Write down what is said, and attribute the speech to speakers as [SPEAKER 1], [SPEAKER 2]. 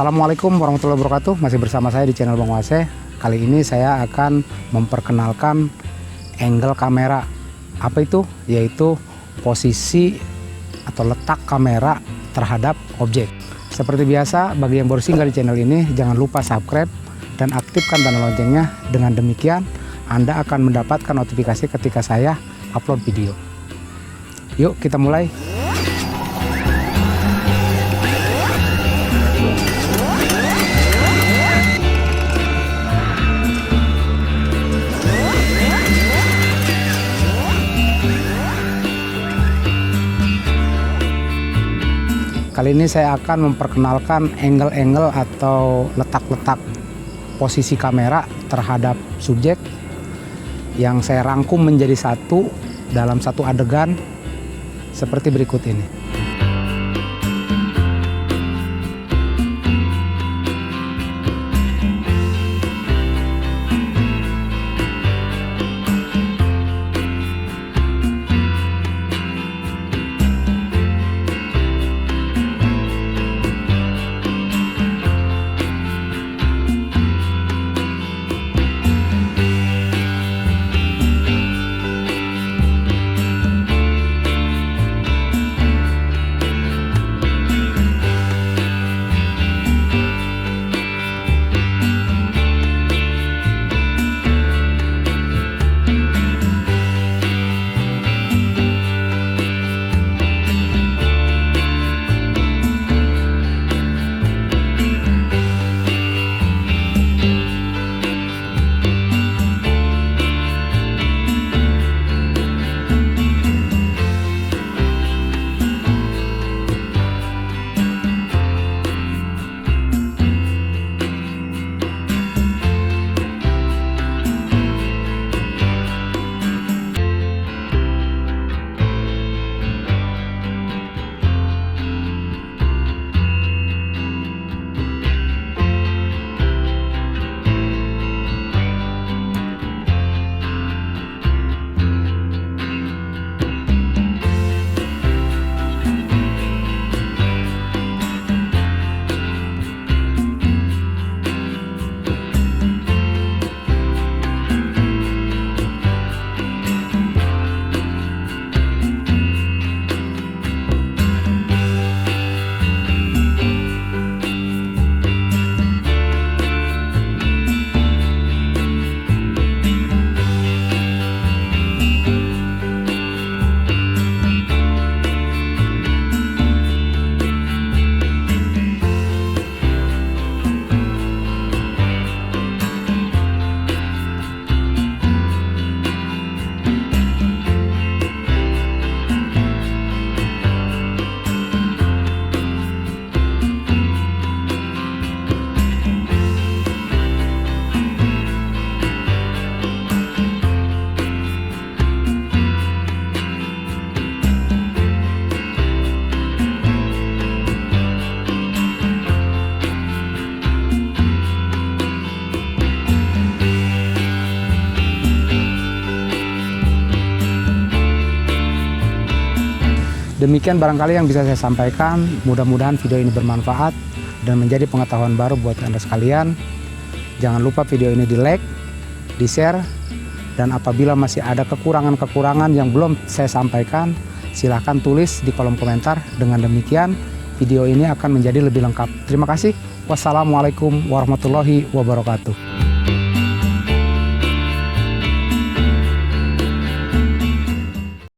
[SPEAKER 1] Assalamualaikum warahmatullahi wabarakatuh. Masih bersama saya di channel Bang Wase. Kali ini saya akan memperkenalkan angle kamera. Apa itu? Yaitu posisi atau letak kamera terhadap objek. Seperti biasa, bagi yang baru singgah di channel ini, jangan lupa subscribe dan aktifkan tanda loncengnya. Dengan demikian, Anda akan mendapatkan notifikasi ketika saya upload video. Yuk kita mulai. Kali ini saya akan memperkenalkan angle-angle atau letak-letak posisi kamera terhadap subjek yang saya rangkum menjadi satu dalam satu adegan seperti berikut ini. Demikian barangkali yang bisa saya sampaikan. Mudah-mudahan video ini bermanfaat dan menjadi pengetahuan baru buat Anda sekalian. Jangan lupa video ini di-like, di-share, dan apabila masih ada kekurangan-kekurangan yang belum saya sampaikan, silahkan tulis di kolom komentar. Dengan demikian, video ini akan menjadi lebih lengkap. Terima kasih. Wassalamualaikum warahmatullahi wabarakatuh.